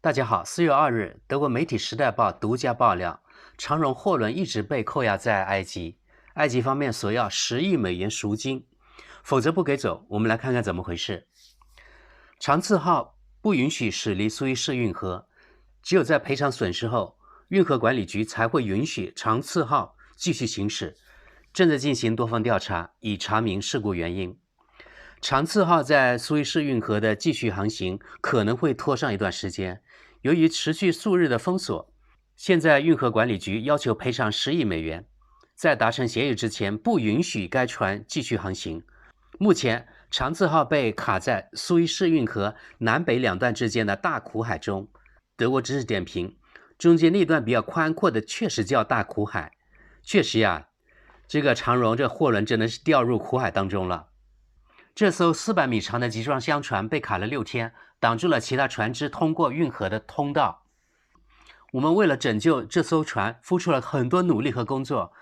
大家好，4月2日，德国媒体《时代报》独家爆料，长荣货轮一直被扣押在埃及，埃及方面索要10亿美元赎金，否则不给走。我们来看看怎么回事。长次号不允许驶离苏伊士运河，只有在赔偿损失后，运河管理局才会允许长次号继续行驶。正在进行多方调查，以查明事故原因。长次号在苏伊士运河的继续航行可能会拖上一段时间。由于持续数日的封锁，现在运河管理局要求赔偿10亿美元，在达成协议之前不允许该船继续航行。目前长次号被卡在苏伊士运河南北两段之间的大苦海中。德国知识点评：中间那段比较宽阔的确实叫大苦海。确实呀，这个长荣这货轮真的是掉入苦海当中了。这艘400米长的集装箱船被卡了6天，挡住了其他船只通过运河的通道。我们为了拯救这艘船付出了很多努力和工作，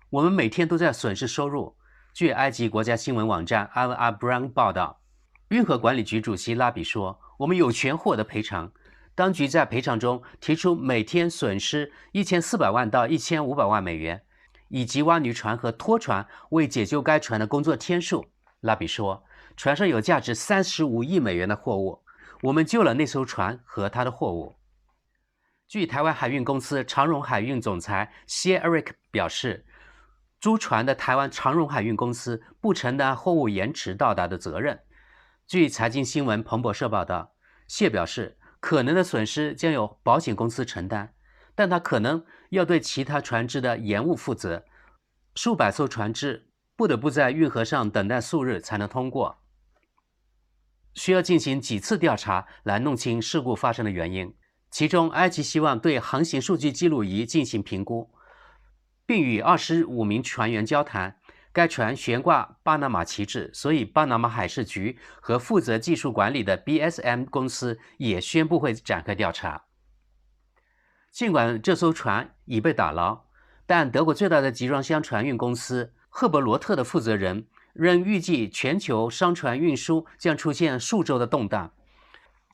我们每天都在损失收入。据埃及国家新闻网站 Al Abraham 报道，运河管理局主席拉比说，我们有权获得赔偿。当局在赔偿中提出每天损失1400万到1500万美元，以及挖泥船和拖船为解救该船的工作天数。拉比说，船上有价值35亿美元的货物，我们救了那艘船和它的货物。据台湾海运公司长荣海运总裁谢 Eric 表示，租船的台湾长荣海运公司不承担货物延迟到达的责任。据财经新闻彭博社报道，谢表示，可能的损失将由保险公司承担，但他可能要对其他船只的延误负责。数百艘船只不得不在运河上等待数日才能通过，需要进行几次调查来弄清事故发生的原因。其中，埃及希望对航行数据记录仪进行评估，并与25名船员交谈。该船悬挂巴拿马旗帜，所以巴拿马海事局和负责技术管理的 BSM 公司也宣布会展开调查。尽管这艘船已被打捞，但德国最大的集装箱船运公司赫伯罗特的负责人仍预计全球商船运输将出现数周的动荡。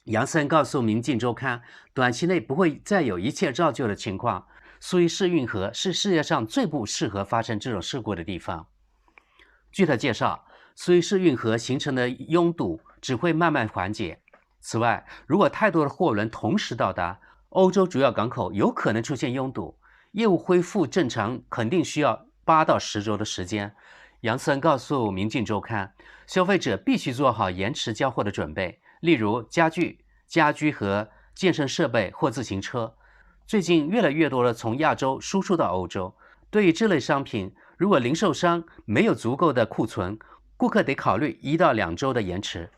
杨森告诉《明镜周刊》，短期内不会再有一切照旧的情况。苏伊士运河是世界上最不适合发生这种事故的地方。据他介绍，苏伊士运河形成的拥堵只会慢慢缓解。此外，如果太多的货轮同时到达，欧洲主要港口有可能出现拥堵，业务恢复正常肯定需要8到10周的时间。杨森告诉《明镜周刊》，消费者必须做好延迟交货的准备，例如家具、家居和健身设备或自行车。最近越来越多的从亚洲输出到欧洲。对于这类商品，如果零售商没有足够的库存，顾客得考虑1到2周的延迟。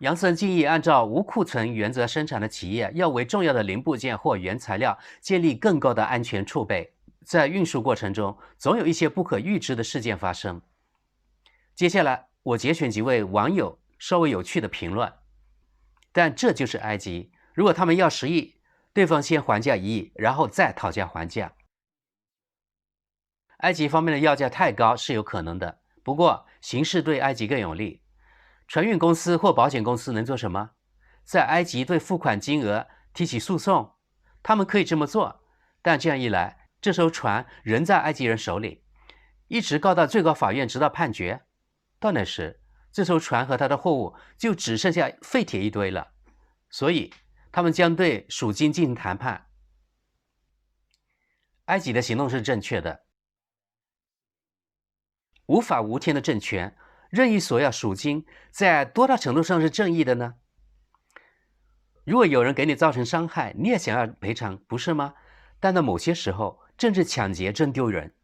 杨森建议，按照无库存原则生产的企业要为重要的零部件或原材料建立更高的安全储备。在运输过程中，总有一些不可预知的事件发生。接下来，我节选几位网友稍微有趣的评论。但这就是埃及，如果他们要10亿，对方先还价1亿，然后再讨价还价。埃及方面的要价太高是有可能的，不过形势对埃及更有利。船运公司或保险公司能做什么？在埃及对付款金额提起诉讼？他们可以这么做，但这样一来，这艘船仍在埃及人手里，一直告到最高法院直到判决。到那时，这艘船和它的货物就只剩下废铁一堆了，所以他们将对赎金进行谈判。埃及的行动是正确的。无法无天的政权任意索要赎金，在多大程度上是正义的呢？如果有人给你造成伤害，你也想要赔偿，不是吗？但在某些时候，政治抢劫真丢人。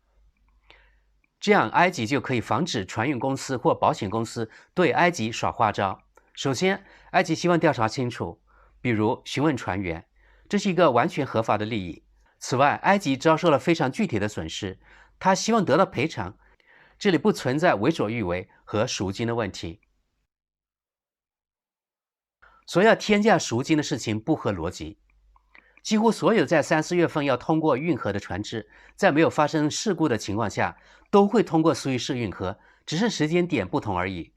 这样，埃及就可以防止船运公司或保险公司对埃及耍花招。首先，埃及希望调查清楚，比如询问船员，这是一个完全合法的利益。此外，埃及遭受了非常具体的损失，他希望得到赔偿。这里不存在为所欲为和赎金的问题。所要天价赎金的事情不合逻辑。几乎所有在3、4月份要通过运河的船只，在没有发生事故的情况下，都会通过苏伊士运河，只是时间点不同而已。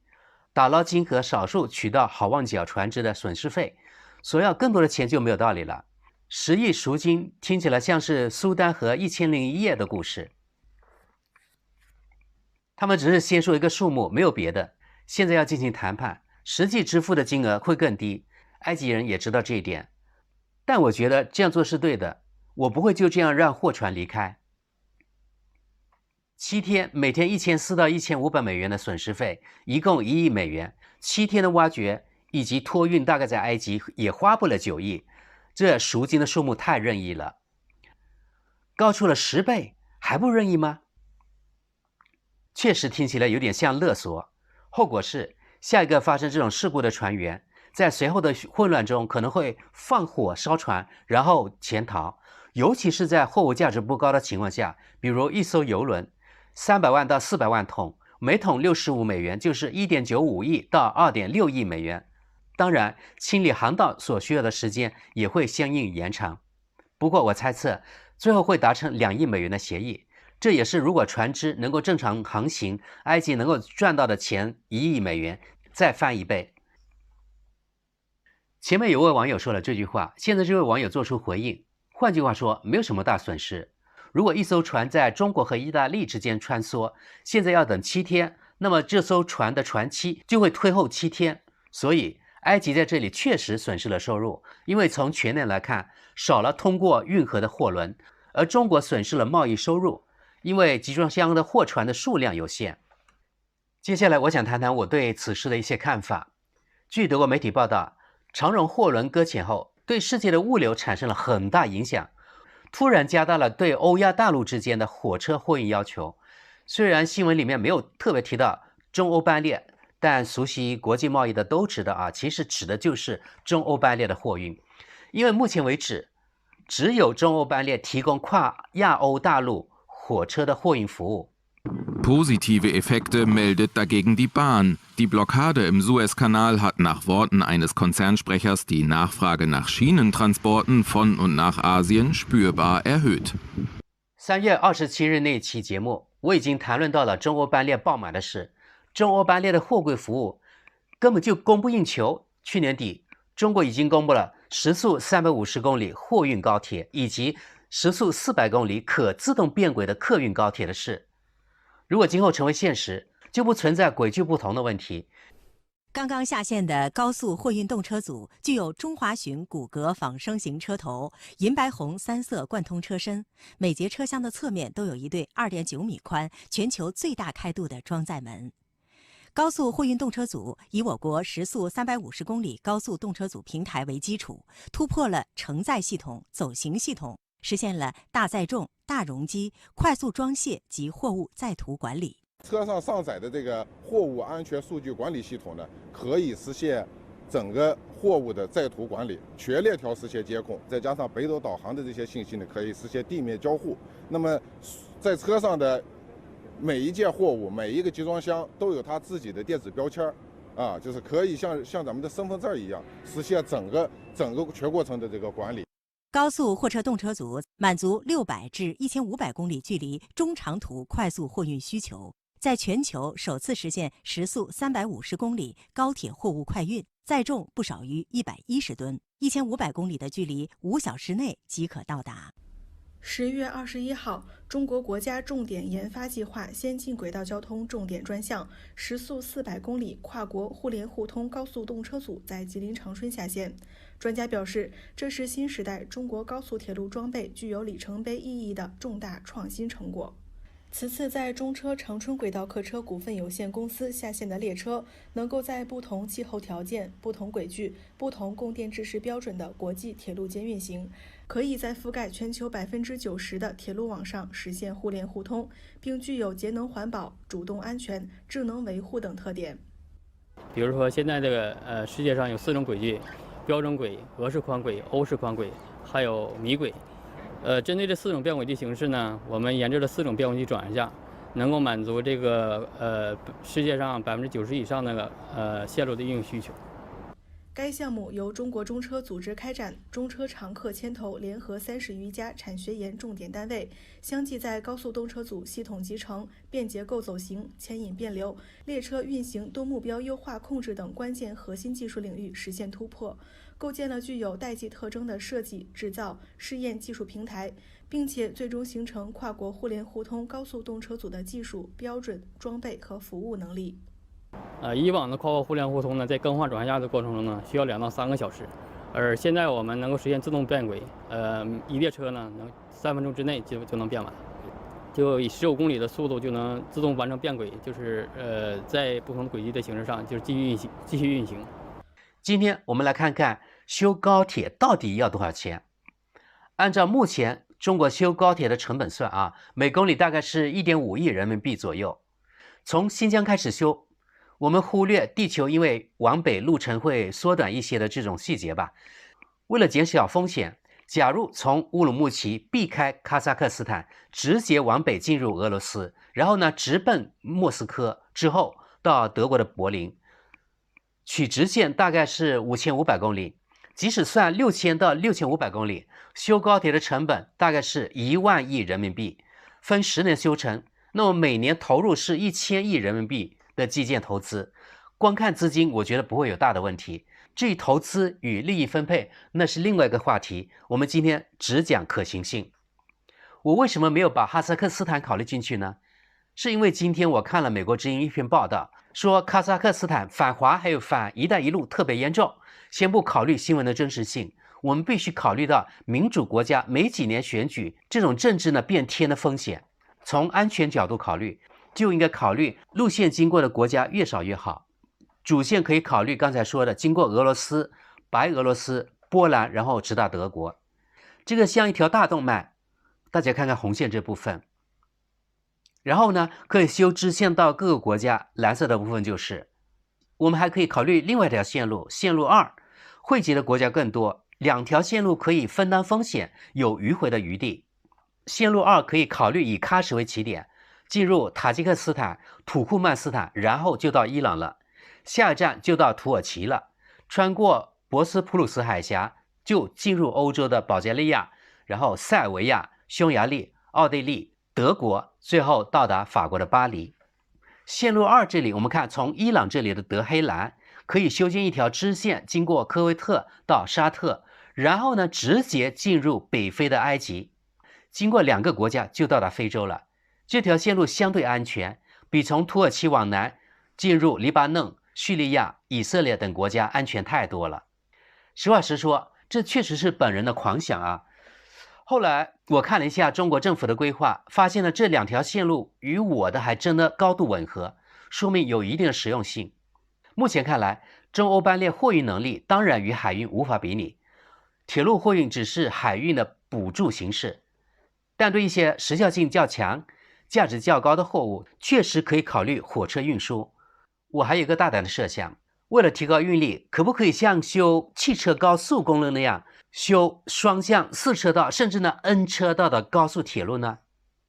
打捞金和少数取到好望角船只的损失费，索要更多的钱就没有道理了。10亿赎金听起来像是苏丹和1001夜的故事。他们只是先说一个数目，没有别的。现在要进行谈判，实际支付的金额会更低。埃及人也知道这一点，但我觉得这样做是对的。我不会就这样让货船离开。7天，每天1400到1500美元的损失费，一共1亿美元。7天的挖掘以及托运，大概在埃及也花不了9亿。这赎金的数目太任意了，高出了10倍，还不任意吗？确实听起来有点像勒索。后果是，下一个发生这种事故的船员，在随后的混乱中可能会放火烧船，然后潜逃。尤其是在货物价值不高的情况下，比如一艘邮轮，300万到400万桶，每桶65美元，就是1.95亿到2.6亿美元。当然，清理航道所需要的时间也会相应延长。不过我猜测，最后会达成2亿美元的协议。这也是如果船只能够正常航行，埃及能够赚到的钱1亿美元，再翻1倍。前面有位网友说了这句话，现在这位网友做出回应。换句话说，没有什么大损失。如果一艘船在中国和意大利之间穿梭，现在要等7天，那么这艘船的船期就会推后7天。所以埃及在这里确实损失了收入，因为从全年来看，少了通过运河的货轮，而中国损失了贸易收入，因为集装箱的货船的数量有限。接下来我想谈谈我对此事的一些看法。据德国媒体报道，长荣货轮搁浅后，对世界的物流产生了很大影响，突然加大了对欧亚大陆之间的火车货运要求。虽然新闻里面没有特别提到中欧班列，但熟悉国际贸易的都知道其实指的就是中欧班列的货运。因为目前为止，只有中欧班列提供跨亚欧大陆火车的货运服务。Positive Effekte meldet dagegen die Bahn. Die Blockade im Suezkanal hat nach Worten eines Konzernsprechers die Nachfrage nach Schienentransporten von und nach Asien spürbar erhöht. 3月27日那期节目，我已经谈论到了中欧班列爆满的事。中欧班列的货柜服务根本就供不应求。去年底，中国已经公布了时速350公里货运高铁以及时速400公里可自动变轨的客运高铁的事。如果今后成为现实，就不存在轨距不同的问题。刚刚下线的高速货运动车组具有中华鲟骨骼仿生型车头、银白红3色贯通车身，每节车厢的侧面都有一对2.9米宽、全球最大开度的装载门。高速货运动车组以我国时速350公里高速动车组平台为基础，突破了承载系统、走行系统，实现了大载重、大容积、快速装卸及货物在途管理。车上上载的这个货物安全数据管理系统呢，可以实现整个货物的在途管理，全链条实现监控，再加上北斗导航的这些信息呢，可以实现地面交互。那么在车上的每一件货物、每一个集装箱都有它自己的电子标签就是可以像咱们的身份证一样，实现整个全过程的这个管理。高速货车动车组满足600至1500公里距离中长途快速货运需求，在全球首次实现时速350公里高铁货物快运，载重不少于110吨，1500公里的距离5小时内即可到达。10月21号，中国国家重点研发计划先进轨道交通重点专项时速400公里跨国互联互通高速动车组在吉林长春下线。专家表示，这是新时代中国高速铁路装备具有里程碑意义的重大创新成果。此次在中车长春轨道客车股份有限公司下线的列车，能够在不同气候条件、不同轨距、不同供电制式标准的国际铁路间运行，可以在覆盖全球90%的铁路网上实现互联互通，并具有节能环保、主动安全、智能维护等特点。比如说，现在这个世界上有4种轨距：标准轨、俄式宽轨、欧式宽轨，还有米轨。针对这4种变轨距形式呢，我们研制了4种变轨距转向架，能够满足这个世界上90%以上的线路的运营需求。该项目由中国中车组织开展，中车常客牵头，联合30余家产学研重点单位，相继在高速动车组系统集成、便结构走行、牵引变流、列车运行多目标优化控制等关键核心技术领域实现突破，构建了具有代际特征的设计、制造、试验技术平台，并且最终形成跨国互联互通高速动车组的技术、标准、装备和服务能力。以往的跨国互联互通呢，在更换转向的过程中呢，需要2到3个小时，而现在我们能够实现自动变轨，一列车呢能3分钟之内就能变完，就以15公里的速度就能自动完成变轨，就是在不同轨迹的形式上就是继续运行。今天我们来看看修高铁到底要多少钱。按照目前中国修高铁的成本算啊，每公里大概是1.5亿人民币左右。从新疆开始修，我们忽略地球因为往北路程会缩短一些的这种细节吧。为了减小风险，假如从乌鲁木齐避开哈萨克斯坦，直接往北进入俄罗斯，然后呢直奔莫斯科，之后到德国的柏林，取直线大概是5500公里。即使算6000到6500公里，修高铁的成本大概是1万亿人民币，分10年修成，那么每年投入是1000亿人民币的基建投资。光看资金，我觉得不会有大的问题。至于投资与利益分配，那是另外一个话题。我们今天只讲可行性。我为什么没有把哈萨克斯坦考虑进去呢？是因为今天我看了美国之音一篇报道，说哈萨克斯坦反华还有反一带一路特别严重。先不考虑新闻的真实性，我们必须考虑到民主国家每几年选举这种政治呢变天的风险。从安全角度考虑，就应该考虑路线经过的国家越少越好。主线可以考虑刚才说的经过俄罗斯、白俄罗斯、波兰，然后直达德国。这个像一条大动脉，大家看看红线这部分。然后呢，可以修支线到各个国家，蓝色的部分就是。我们还可以考虑另外一条线路，线路2，汇集的国家更多，2条线路可以分担风险，有迂回的余地。线路2可以考虑以喀什为起点，进入塔吉克斯坦、土库曼斯坦，然后就到伊朗了，下一站就到土耳其了，穿过博斯普鲁斯海峡就进入欧洲的保加利亚，然后塞尔维亚、匈牙利、奥地利、德国，最后到达法国的巴黎。线路2这里，我们看从伊朗这里的德黑兰可以修建一条支线，经过科威特到沙特，然后呢直接进入北非的埃及，经过2个国家就到达非洲了。这条线路相对安全，比从土耳其往南进入黎巴嫩、叙利亚、以色列等国家安全太多了。实话实说，这确实是本人的狂想啊。后来我看了一下中国政府的规划，发现了这2条线路与我的还真的高度吻合，说明有一定的实用性。目前看来，中欧班列货运能力当然与海运无法比拟，铁路货运只是海运的补助形式，但对一些时效性较强、价值较高的货物，确实可以考虑火车运输。我还有一个大胆的设想，为了提高运力，可不可以像修汽车高速公路那样修双向4车道甚至呢 N 车道的高速铁路呢？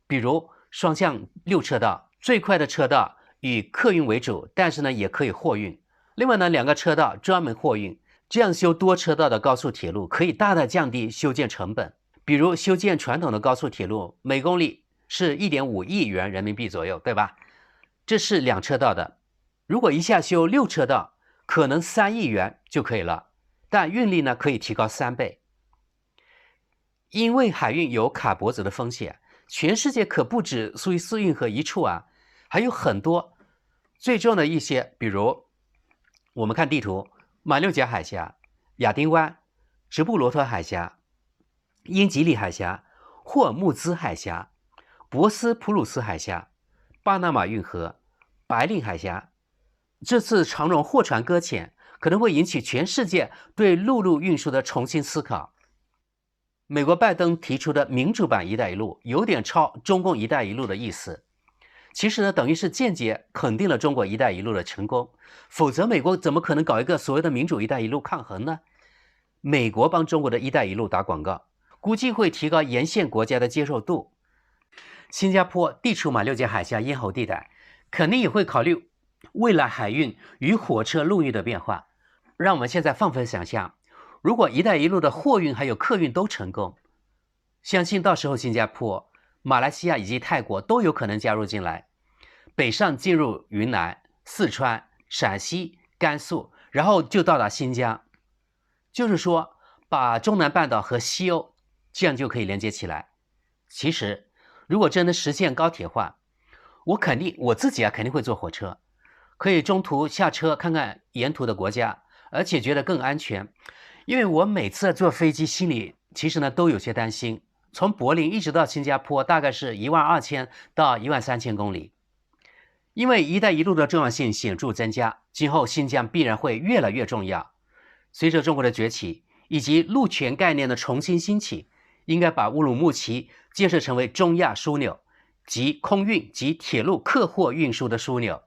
比如双向6车道，最快的车道以客运为主，但是呢也可以货运。另外呢2个车道专门货运，这样修多车道的高速铁路可以大大降低修建成本。比如修建传统的高速铁路，每公里是1.5亿元人民币左右，对吧？这是2车道的，如果一下修6车道，可能3亿元就可以了。但运力呢可以提高3倍。因为海运有卡脖子的风险，全世界可不止苏伊士运河一处啊，还有很多最重要的一些，比如我们看地图，马六甲海峡、亚丁湾、直布罗陀海峡、英吉利海峡、霍尔木兹海峡、博斯普鲁斯海峡、巴拿马运河、白令海峡。这次长荣货船搁浅可能会引起全世界对陆路运输的重新思考。美国拜登提出的民主版一带一路有点抄中共一带一路的意思，其实呢等于是间接肯定了中国一带一路的成功，否则美国怎么可能搞一个所谓的民主一带一路抗衡呢？美国帮中国的一带一路打广告，估计会提高沿线国家的接受度。新加坡地处马六甲海峡咽喉地带，肯定也会考虑未来海运与火车陆运的变化。让我们现在放飞想象，如果一带一路的货运还有客运都成功，相信到时候新加坡、马来西亚以及泰国都有可能加入进来，北上进入云南、四川、陕西、甘肃，然后就到达新疆。就是说把中南半岛和西欧这样就可以连接起来。其实如果真的实现高铁化，我自己肯定会坐火车，可以中途下车看看沿途的国家，而且觉得更安全。因为我每次坐飞机心里其实呢都有些担心，从柏林一直到新加坡大概是12000到13000公里。因为一带一路的重要性显著增加，今后新疆必然会越来越重要。随着中国的崛起以及陆权概念的重新兴起，应该把乌鲁木齐建设成为中亚枢纽，即空运及铁路客货运输的枢纽，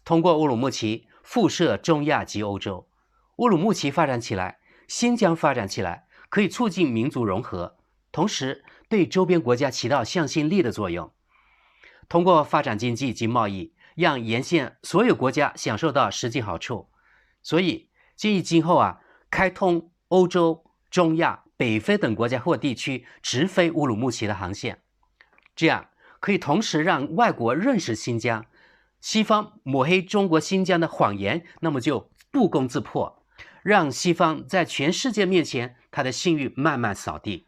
通过乌鲁木齐辐射中亚及欧洲。乌鲁木齐发展起来，新疆发展起来，可以促进民族融合，同时对周边国家起到向心力的作用。通过发展经济及贸易，让沿线所有国家享受到实际好处。所以建议今后开通欧洲、中亚、北非等国家或地区直飞乌鲁木齐的航线，这样可以同时让外国认识新疆，西方抹黑中国新疆的谎言那么就不攻自破，让西方在全世界面前他的信誉慢慢扫地。